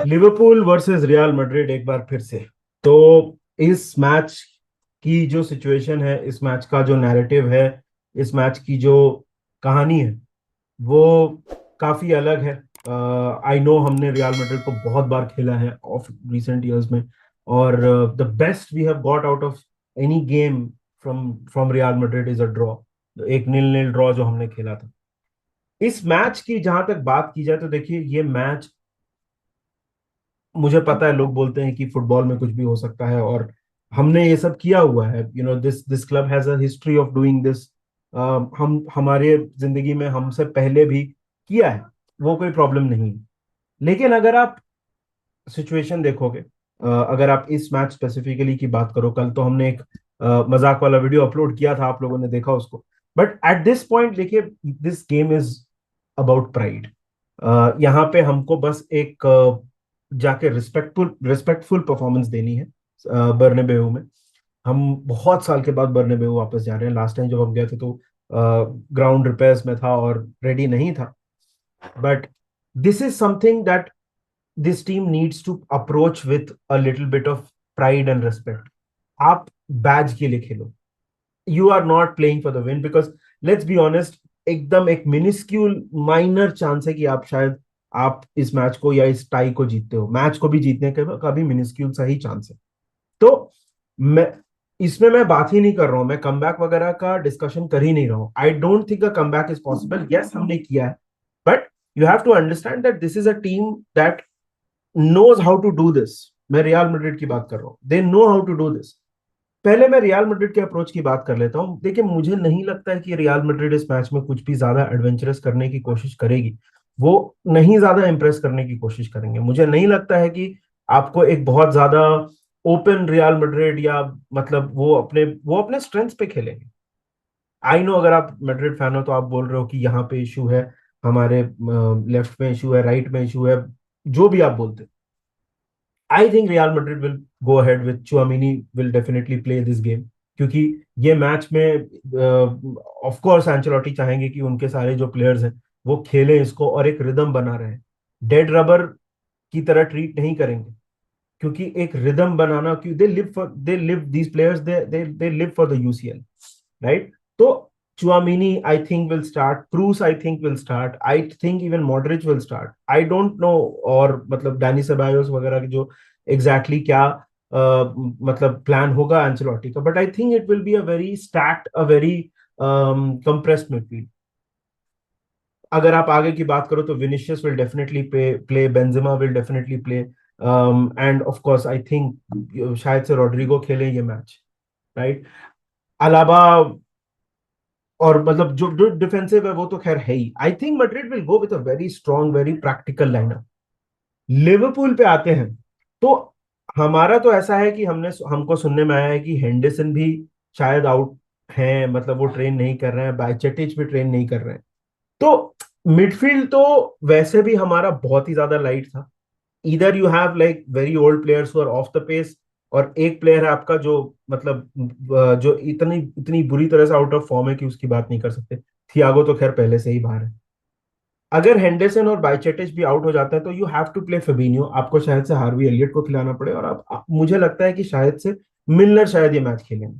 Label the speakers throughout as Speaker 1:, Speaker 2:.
Speaker 1: Liverpool versus real Madrid एक बार फिर से। तो इस मैच की जो सिचुएशन है, इस मैच का जो नैरेटिव है, इस मैच की जो कहानी है, वो काफी अलग है। आई नो हमने रियल मैड्रिड को बहुत बार खेला है ऑफ रिसेंट इयर्स में, और the best we have got out of any game from from Real Madrid is a draw. एक 0-0 ड्रॉ जो हमने खेला था। इस मैच की जहां तक बात की जाए तो देखिए, ये मैच, मुझे पता है लोग बोलते हैं कि फुटबॉल में कुछ भी हो सकता है, और हमने ये सब किया हुआ है। This this club has a history of doing this. हम हमारे जिंदगी में हमसे पहले भी किया है, वो कोई प्रॉब्लम नहीं है। लेकिन अगर आप सिचुएशन देखोगे, अगर आप इस मैच स्पेसिफिकली की बात करो, कल तो हमने एक मजाक वाला वीडियो अपलोड किया था, आप लोगों ने देखा उसको। बट एट दिस पॉइंट देखिए, this game is about pride. यहाँ पे हमको बस एक जाके रिस्पेक्टफुल रिस्पेक्टफुल परफॉर्मेंस देनी है बर्नेबेऊ में। हम बहुत साल के बाद बर्नेबेऊ वापस जा रहे हैं। लास्ट टाइम जब हम गए थे तो ग्राउंड रिपेयर्स में था और रेडी नहीं था। But this is something that this team needs to approach with a little bit of pride and respect. आप बैज के लिए खेलो। You are not playing for the win, because let's be honest, एकदम एक मिनिस्क्यूल माइनर चांस है कि आप शायद आप इस मैच को या इस टाई को जीतते हो। मैच को भी जीतने का भी मिनिस्क्यूल सा ही चांस है। तो मैं इसमें मैं बात ही नहीं कर रहा हूं, मैं कमबैक वगैरह का डिस्कशन कर ही नहीं रहा हूं। I don't think a comeback is possible. Yes, हमने किया है, but you have to understand that this is a team that knows how to do this। मैं रियल मैड्रिड की बात कर रहा हूं, they know how to do this. पहले मैं रियल मैड्रिड के अप्रोच की बात कर लेता हूं। देखिए, मुझे नहीं लगता है कि रियल मैड्रिड इस मैच में कुछ भी ज्यादा एडवेंचरस करने की कोशिश करेगी। वो नहीं ज्यादा इंप्रेस करने की कोशिश करेंगे। मुझे नहीं लगता है कि आपको एक बहुत ज्यादा ओपन रियल मैड्रिड, या मतलब वो अपने स्ट्रेंथ्स पे खेलेंगे। आई नो, अगर आप मैड्रिड फैन हो तो आप बोल रहे हो कि यहाँ पे इशू है, हमारे लेफ्ट में इशू है, राइट में इशू है, जो भी आप बोलते हैं। I think Real Madrid will go ahead with Tchouameni, will definitely play this game. क्योंकि ये मैच में ऑफ कोर्स एंचेलोटी चाहेंगे कि उनके सारे जो प्लेयर्स हैं वो खेलें इसको और एक रिदम बना रहे। डेड रबर की तरह ट्रीट नहीं करेंगे, क्योंकि एक रिदम बनाना, क्यों they live these players, they live for the UCL, right? तो चुआमिनी आई थिंक विल स्टार्ट, क्रूस I think will start, I think even Modric will start, I don't no. और मतलब डैनी सेबायोस वगैरह की जो एग्जैक्टली क्या मतलब प्लान होगा एंcelotti का, but I think it will be a very stacked, a very compressed midfield. अगर आप आगे की बात करो तो Vinicius will definitely play, Benzema will definitely play, end of course I think शायद से रॉड्रिगो खेले ये मैच, राइट? अलावा और मतलब जो जो डिफेंसिव है वो तो खैर है ही। I think Madrid will go with a very strong, very practical lineup. Liverpool पे आते हैं तो हमारा तो ऐसा है कि हमको सुनने में आया है कि हेंडरसन भी शायद आउट हैं, मतलब वो ट्रेन नहीं कर रहे हैं, बायचेटिच भी ट्रेन नहीं कर रहे हैं। तो मिडफील्ड तो वैसे भी हमारा बहुत ही ज्यादा लाइट था। इधर you have like very old players who are off the pace, और एक प्लेयर है आपका जो मतलब जो इतनी इतनी बुरी तरह से आउट ऑफ फॉर्म है कि उसकी बात नहीं कर सकते। थियागो तो खैर पहले से ही बाहर है। अगर हेंडरसन और बायचेटिच भी आउट हो जाते हैं तो यू हैव टू प्ले फेबिनियो। आपको शायद से हार्वी एलियट को खिलाना पड़े, और मुझे लगता है कि शायद से मिलनर शायद ये मैच खेलेंगे।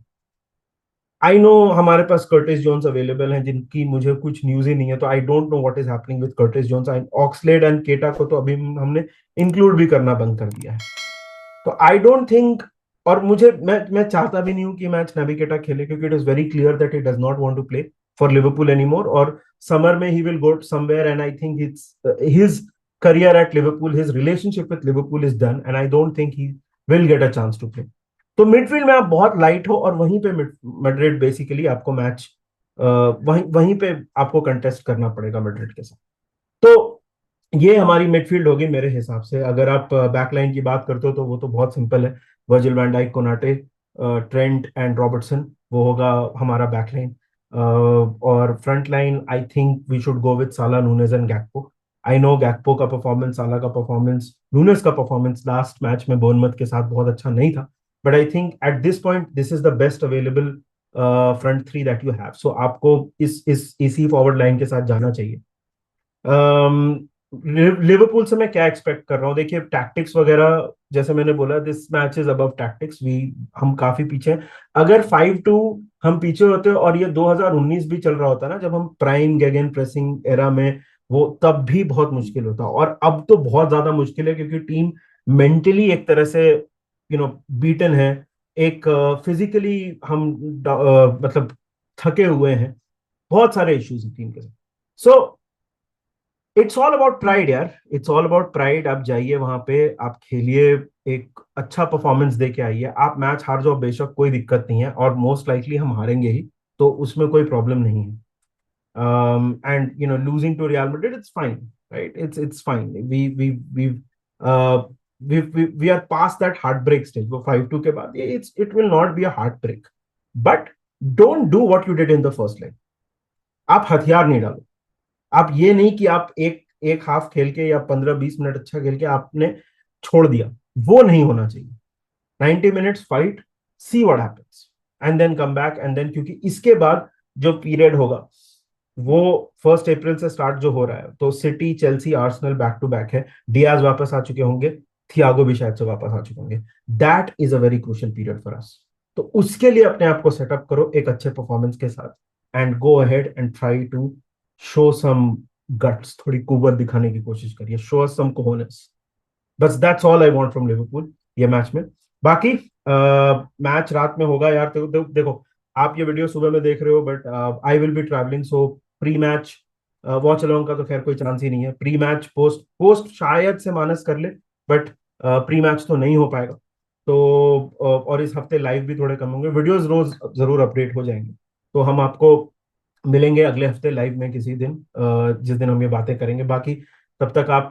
Speaker 1: आई नो हमारे पास कर्टिस जोन्स अवेलेबल हैं, जिनकी मुझे कुछ न्यूज ही नहीं है, तो I don't know what is happening with Curtis Jones and Oxlade and Keita को तो अभी हमने इंक्लूड भी करना बंद कर दिया है। तो आई डोंट थिंक, और मैं चाहता भी नहीं हूं कि मैच नेबी केटा खेले, क्योंकि it is very clear that he does not want to play for Liverpool anymore, और समर में he will go somewhere, and I think it's his career at Liverpool, his relationship with Liverpool is done, and I don't think he will get a chance to play। तो midfield में आप बहुत light हो, और वहीं पे Madrid basically आपको match वहीं वहीं पे आपको कंटेस्ट करना पड़ेगा मैड्रिड के साथ। तो ये हमारी मिडफील्ड होगी मेरे हिसाब से। अगर आप बैकलाइन की बात करते हो तो वो तो बहुत सिंपल है। Virgil van Dijk, Konate, Trent and Robertson, वो होगा हमारा बैकलाइन। और front line I think we should go with Salah, Nunez and Gakpo. I know Gakpo का परफॉर्मेंस, साला का परफॉर्मेंस, नूनेज का परफॉर्मेंस लास्ट मैच में Bournemouth के साथ बहुत अच्छा नहीं था, but I think at this point this is the best available front three that you have. So आपको इसी फॉरवर्ड लाइन के साथ जाना चाहिए। लिवरपूल से मैं क्या एक्सपेक्ट कर रहा हूँ, देखिए टैक्टिक्स वगैरह जैसे मैंने बोला, this match is above tactics, we हम काफी पीछे हैं। अगर 5-2 हम पीछे होते और ये 2019 भी चल रहा होता ना, जब हम प्राइम गेगन प्रेसिंग एरा में, वो तब भी बहुत मुश्किल होता, और अब तो बहुत ज्यादा मुश्किल है क्योंकि टीम मेंटली एक तरह से बीटन है, एक फिजिकली हम मतलब थके हुए हैं, बहुत सारे इश्यूज हैं टीम के साथ। So it's all about pride यार, इट्स ऑल अबाउट प्राइड। आप जाइए वहां पे, आप खेलिए, एक अच्छा परफॉर्मेंस दे के आइए। आप मैच हार जाओ बेशक, कोई दिक्कत नहीं है, और मोस्ट लाइकली हम हारेंगे ही, तो उसमें कोई प्रॉब्लम नहीं है। And losing to Real Madrid, it's fine, right? It's fine. Uh, we are past that heartbreak stage. वो 5-2 के बाद ये it will not be a heartbreak, but don't do what you did in the first leg. आप हथियार नहीं डालो। आप ये नहीं कि आप एक एक हाफ खेल के या 15-20 मिनट अच्छा खेल के आपने छोड़ दिया, वो नहीं होना चाहिए। 90 minutes fight, see what happens, and then come back, and then क्योंकि इसके बाद जो पीरियड होगा वो 1 अप्रैल से स्टार्ट जो हो रहा है, तो City, Chelsea, Arsenal back to back है। डियाज वापस आ चुके होंगे, थियागो भी शायद से वापस आ चुके होंगे। That is a very crucial period for us. तो उसके लिए अपने आप को सेटअप करो एक अच्छे परफॉर्मेंस के साथ, and go ahead and try to show some guts, थोड़ी कुवत दिखाने की कोशिश करिए, शो अस सम कोहोनेस। बस that's all I want from Liverpool ये मैच में। बाकी मैच रात में होगा यार, देखो आप ये वीडियो सुबह में देख रहे हो, but I will be travelling, so pre match watch along का तो खैर कोई चांस ही नहीं है। प्री मैच पोस्ट पोस्ट शायद से मानस कर ले, बट प्री मैच तो नहीं हो पाएगा। तो और इस हफ्ते लाइव भी थोड़े कम होंगे, वीडियोस रोज जरूर अपडेट हो जाएंगे। तो हम आपको मिलेंगे अगले हफ्ते लाइव में किसी दिन, जिस दिन हम ये बातें करेंगे। बाकी तब तक आप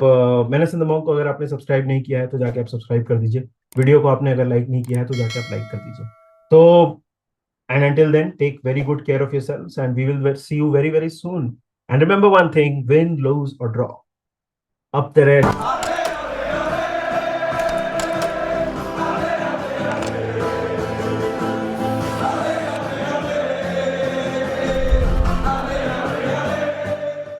Speaker 1: मैंने सिंधमाओं को अगर आपने सब्सक्राइब नहीं किया है तो जाके आप सब्सक्राइब कर दीजिए। वीडियो को आपने अगर लाइक नहीं किया है तो जाके आप लाइक कर दीजिए। तो and until then, take very good care of yourselves, and we will see you very, very soon. And remember one thing: win, lose, or draw, up the red.